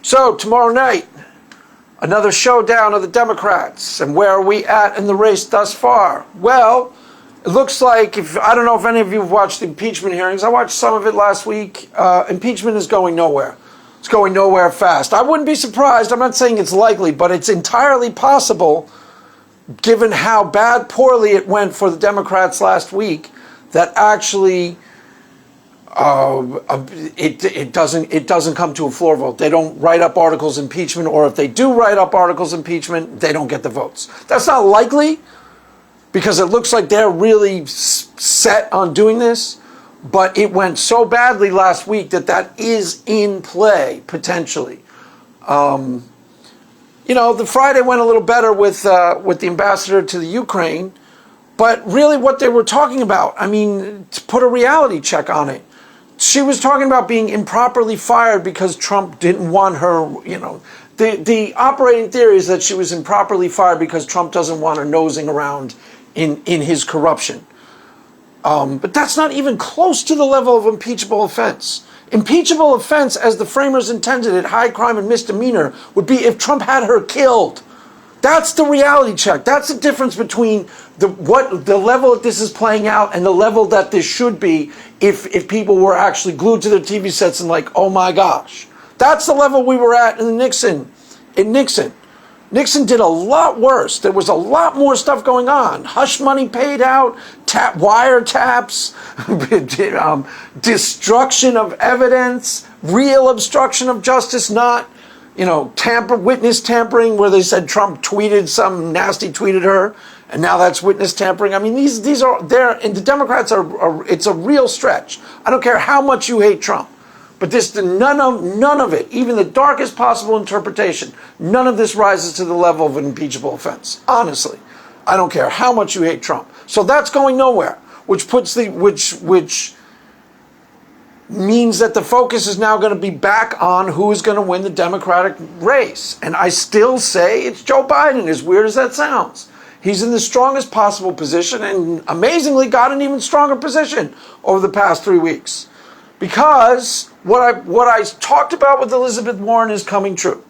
So tomorrow night, another showdown of the Democrats. And where are we at in the race thus far? Well, it looks like, I don't know if any of you have watched the impeachment hearings. I watched some of it last week. Impeachment is going nowhere. It's going nowhere fast. I wouldn't be surprised. I'm not saying it's likely, but it's entirely possible, given how poorly it went for the Democrats last week, that actually it doesn't come to a floor vote. They don't write up articles of impeachment, or if they do write up articles of impeachment, they don't get the votes. That's not likely, because it looks like they're really set on doing this, but it went so badly last week that is in play, potentially. The Friday went a little better with the ambassador to the Ukraine, but really what they were talking about, to put a reality check on it, she was talking about being improperly fired because Trump didn't want her, the operating theory is that she was improperly fired because Trump doesn't want her nosing around in his corruption. But that's not even close to the level of impeachable offense. Impeachable offense, as the framers intended it, high crime and misdemeanor, would be if Trump had her killed. That's the reality check. That's the difference between the level that this is playing out and the level that this should be if people were actually glued to their TV sets and like, oh my gosh. That's the level we were at in Nixon. Nixon did a lot worse. There was a lot more stuff going on. Hush money paid out, wiretaps, destruction of evidence, real obstruction of justice, not, witness tampering, where they said Trump tweeted some nasty tweet at her, and now that's witness tampering. These are there, and the Democrats it's a real stretch. I don't care how much you hate Trump. But none of it, even the darkest possible interpretation, none of this rises to the level of an impeachable offense. Honestly, I don't care how much you hate Trump. So that's going nowhere, which means that the focus is now going to be back on who is going to win the Democratic race. And I still say it's Joe Biden, as weird as that sounds. He's in the strongest possible position, and amazingly got an even stronger position over the past 3 weeks. Because what I talked about with Elizabeth Warren is coming true.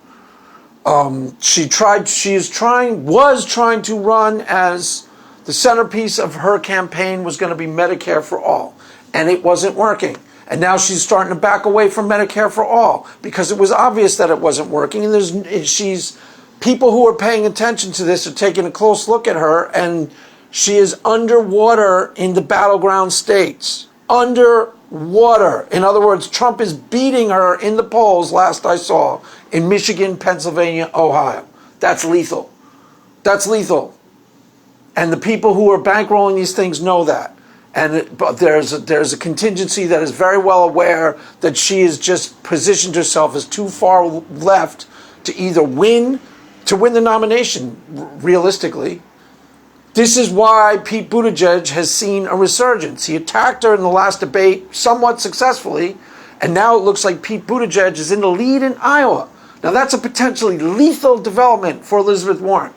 She was trying to run as the centerpiece of her campaign was going to be Medicare for all, and it wasn't working. And now she's starting to back away from Medicare for all because it was obvious that it wasn't working. And people who are paying attention to this are taking a close look at her, and she is underwater in the battleground states. Underwater. In other words, Trump is beating her in the polls, last I saw, in Michigan, Pennsylvania, Ohio. That's lethal. That's lethal. And the people who are bankrolling these things know that. But there's a contingency that is very well aware that she has just positioned herself as too far left to either win the nomination, realistically. This is why Pete Buttigieg has seen a resurgence. He attacked her in the last debate somewhat successfully, and now it looks like Pete Buttigieg is in the lead in Iowa. Now that's a potentially lethal development for Elizabeth Warren,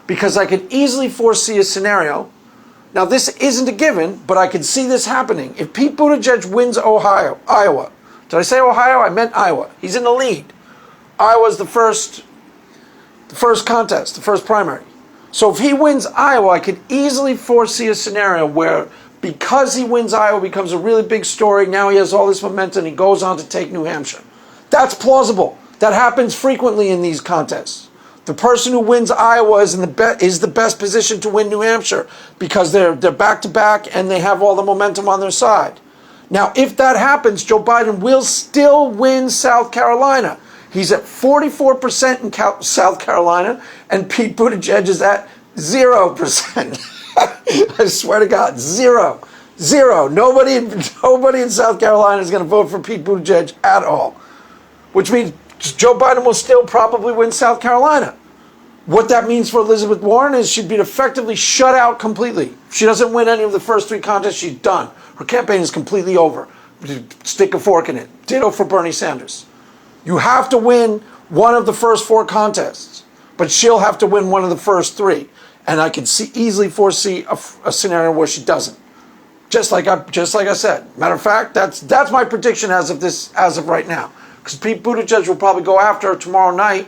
because I could easily foresee a scenario. Now this isn't a given, but I could see this happening. If Pete Buttigieg wins Iowa, did I say Ohio? I meant Iowa. He's in the lead. Iowa's the first contest, the first primary. So if he wins Iowa, I could easily foresee a scenario where, because he wins Iowa, becomes a really big story. Now he has all this momentum. He goes on to take New Hampshire. That's plausible. That happens frequently in these contests. The person who wins Iowa is the best position to win New Hampshire because they're back to back and they have all the momentum on their side. Now, if that happens, Joe Biden will still win South Carolina. He's at 44% in South Carolina, and Pete Buttigieg is at 0%. I swear to God, zero. Nobody in South Carolina is going to vote for Pete Buttigieg at all, which means Joe Biden will still probably win South Carolina. What that means for Elizabeth Warren is she'd be effectively shut out completely. If she doesn't win any of the first 3 contests, she's done. Her campaign is completely over. Stick a fork in it. Ditto for Bernie Sanders. You have to win one of the first 4 contests, but she'll have to win one of the first 3. And I can easily foresee a scenario where she doesn't. Just like I said. Matter of fact, that's my prediction as of right now. because Pete Buttigieg will probably go after her tomorrow night.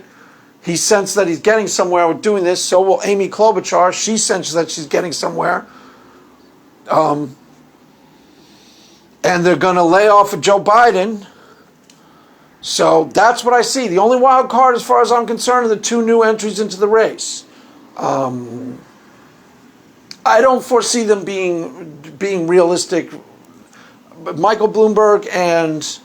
He sensed that he's getting somewhere with doing this. So will Amy Klobuchar. She senses that she's getting somewhere. And they're going to lay off of Joe Biden. So that's what I see. The only wild card, as far as I'm concerned, are the two new entries into the race. I don't foresee them being realistic. Michael Bloomberg and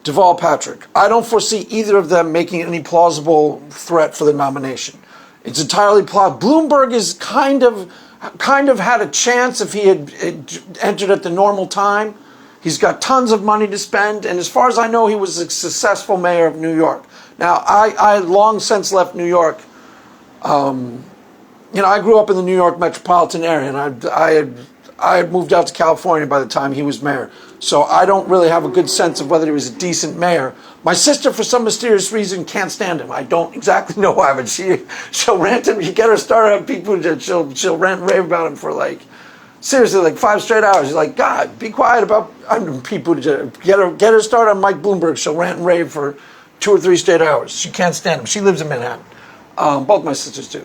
Deval Patrick. I don't foresee either of them making any plausible threat for the nomination. It's entirely plausible. Bloomberg is kind of had a chance if he had entered at the normal time. He's got tons of money to spend, and as far as I know, he was a successful mayor of New York. Now, I had long since left New York. I grew up in the New York metropolitan area, and I had moved out to California by the time he was mayor. So I don't really have a good sense of whether he was a decent mayor. My sister, for some mysterious reason, can't stand him. I don't exactly know why, but she'll rant him. You get her started on people, she'll rant and rave about him for seriously, 5 straight hours. He's like, God, be quiet about people. Get her started on Mike Bloomberg. She'll rant and rave for 2 or 3 straight hours. She can't stand him. She lives in Manhattan. Both my sisters do.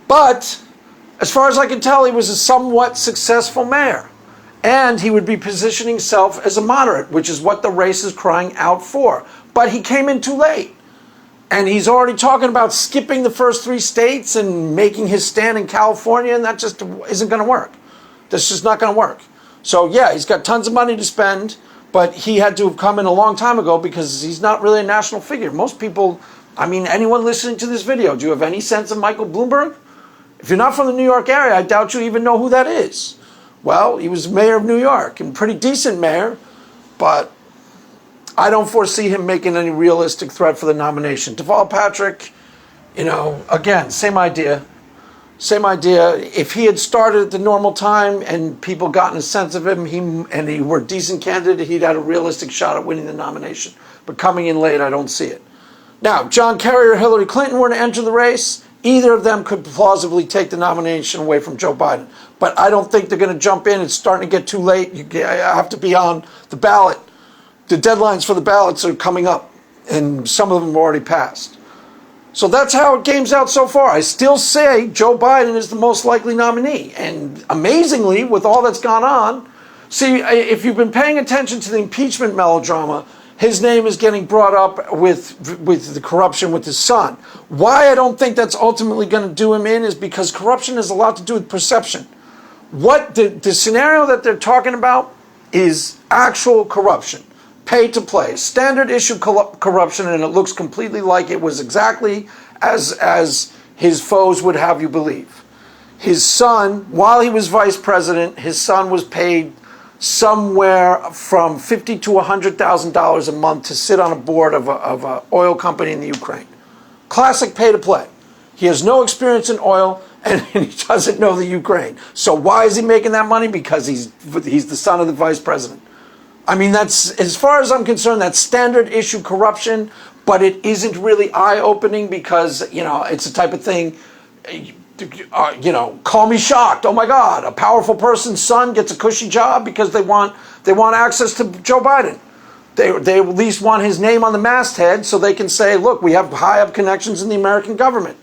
But as far as I can tell, he was a somewhat successful mayor. And he would be positioning himself as a moderate, which is what the race is crying out for. But he came in too late. And he's already talking about skipping the first 3 states and making his stand in California, and that just isn't going to work. That's just not going to work. So, yeah, he's got tons of money to spend, but he had to have come in a long time ago because he's not really a national figure. Most people, anyone listening to this video, do you have any sense of Michael Bloomberg? If you're not from the New York area, I doubt you even know who that is. Well, he was mayor of New York, and pretty decent mayor, but I don't foresee him making any realistic threat for the nomination. Deval Patrick, again, same idea. Same idea. If he had started at the normal time and people gotten a sense of him, he were a decent candidate, he'd had a realistic shot at winning the nomination. But coming in late, I don't see it. Now, John Kerry or Hillary Clinton were to enter the race. Either of them could plausibly take the nomination away from Joe Biden. But I don't think they're going to jump in. It's starting to get too late. You have to be on the ballot. The deadlines for the ballots are coming up, and some of them have already passed. So that's how it games out so far. I still say Joe Biden is the most likely nominee. And amazingly, with all that's gone on, see, if you've been paying attention to the impeachment melodrama, his name is getting brought up with the corruption with his son. Why I don't think that's ultimately going to do him in is because corruption has a lot to do with perception. What the scenario that they're talking about is actual corruption, pay to play, standard issue corruption, and it looks completely like it was exactly as his foes would have you believe. His son, while he was vice president, his son was paid somewhere from $50,000 to $100,000 a month to sit on a board of an oil company in the Ukraine. Classic pay to play. He has no experience in oil and he doesn't know the Ukraine. So why is he making that money? Because he's the son of the vice president. That's, as far as I'm concerned, that's standard issue corruption, but it isn't really eye-opening because, it's the type of thing, call me shocked. Oh my God, a powerful person's son gets a cushy job because they want access to Joe Biden. They at least want his name on the masthead so they can say, look, we have high up connections in the American government.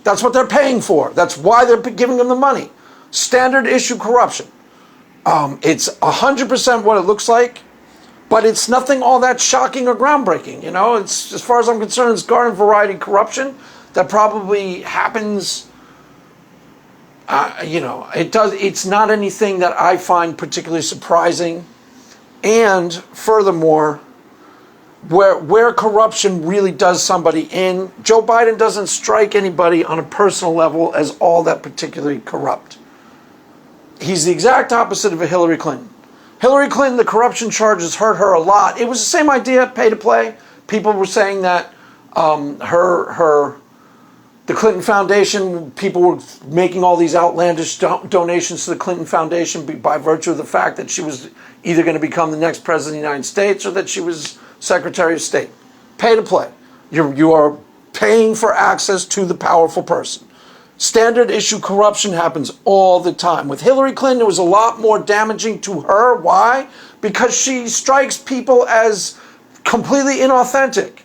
That's what they're paying for. That's why they're giving them the money. Standard issue corruption. It's 100% what it looks like, but it's nothing all that shocking or groundbreaking. It's, as far as I'm concerned, it's garden variety corruption that probably happens. It's not anything that I find particularly surprising. And furthermore, where corruption really does somebody in, Joe Biden doesn't strike anybody on a personal level as all that particularly corrupt. He's the exact opposite of a Hillary Clinton. Hillary Clinton, the corruption charges hurt her a lot. It was the same idea, pay to play. People were saying that the Clinton Foundation, people were making all these outlandish donations to the Clinton Foundation by virtue of the fact that she was either going to become the next president of the United States or that she was Secretary of State. Pay to play. You are paying for access to the powerful person. Standard issue corruption happens all the time. With Hillary Clinton, it was a lot more damaging to her. Why? Because she strikes people as completely inauthentic.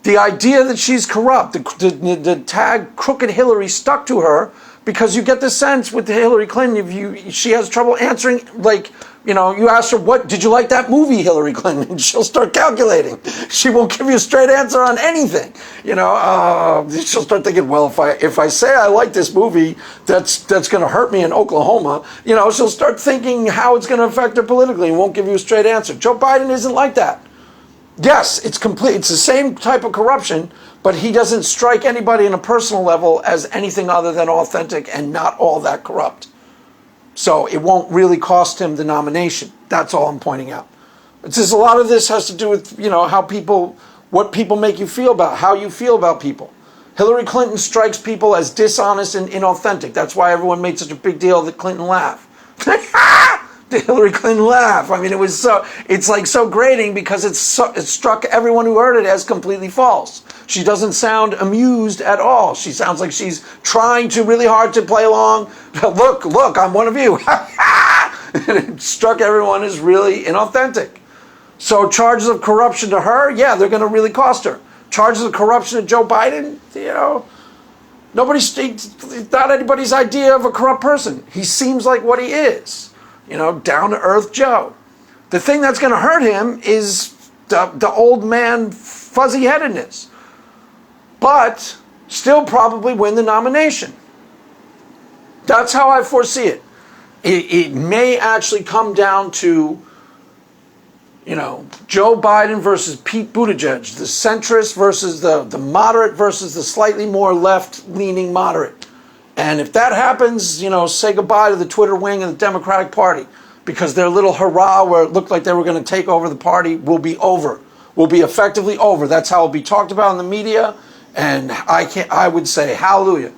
The idea that she's corrupt, the tag crooked Hillary stuck to her because you get the sense with Hillary Clinton, she has trouble answering, like, you ask her, what, did you like that movie, Hillary Clinton? And she'll start calculating. She won't give you a straight answer on anything. She'll start thinking, well, if I say I like this movie, that's going to hurt me in Oklahoma. She'll start thinking how it's going to affect her politically and won't give you a straight answer. Joe Biden isn't like that. Yes, it's complete. It's the same type of corruption, but he doesn't strike anybody on a personal level as anything other than authentic and not all that corrupt. So it won't really cost him the nomination. That's all I'm pointing out. It's just a lot of this has to do with, what people make you feel about, how you feel about people. Hillary Clinton strikes people as dishonest and inauthentic. That's why everyone made such a big deal of the Clinton laugh. The Hillary Clinton laugh. I mean, it's like so grating because it struck everyone who heard it as completely false. She doesn't sound amused at all. She sounds like she's trying really hard to play along. Look, I'm one of you. And it struck everyone as really inauthentic. So charges of corruption to her, yeah, they're going to really cost her. Charges of corruption to Joe Biden, it's not anybody's idea of a corrupt person. He seems like what he is. Down-to-earth Joe. The thing that's going to hurt him is the old man fuzzy-headedness. But still probably win the nomination. That's how I foresee it. It may actually come down to, Joe Biden versus Pete Buttigieg, the centrist versus the moderate versus the slightly more left-leaning moderate. And if that happens, say goodbye to the Twitter wing of the Democratic Party, because their little hurrah where it looked like they were going to take over the party will be over, will be effectively over. That's how it'll be talked about in the media. And I would say, hallelujah.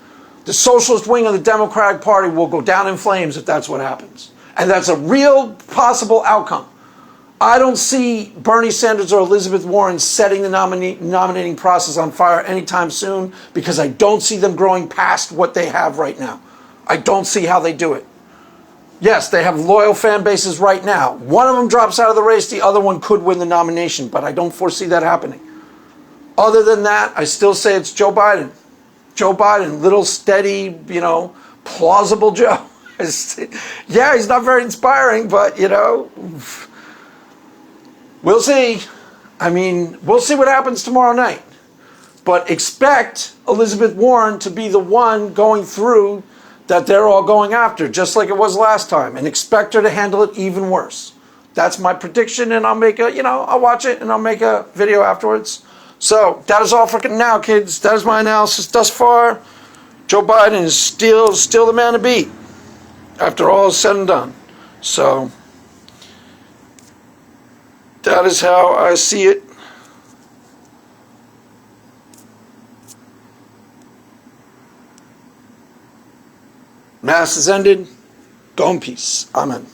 The socialist wing of the Democratic Party will go down in flames if that's what happens. And that's a real possible outcome. I don't see Bernie Sanders or Elizabeth Warren setting the nominating process on fire anytime soon because I don't see them growing past what they have right now. I don't see how they do it. Yes, they have loyal fan bases right now. One of them drops out of the race, the other one could win the nomination, but I don't foresee that happening. Other than that, I still say it's Joe Biden. Joe Biden, little steady, plausible Joe. Yeah, he's not very inspiring, but, we'll see. I mean, we'll see what happens tomorrow night. But expect Elizabeth Warren to be the one going through that they're all going after, just like it was last time. And expect her to handle it even worse. That's my prediction, and I'll watch it and I'll make a video afterwards. So that is all for now, kids. That is my analysis thus far. Joe Biden is still the man to beat after all is said and done. So that is how I see it. Mass is ended. Go in peace. Amen.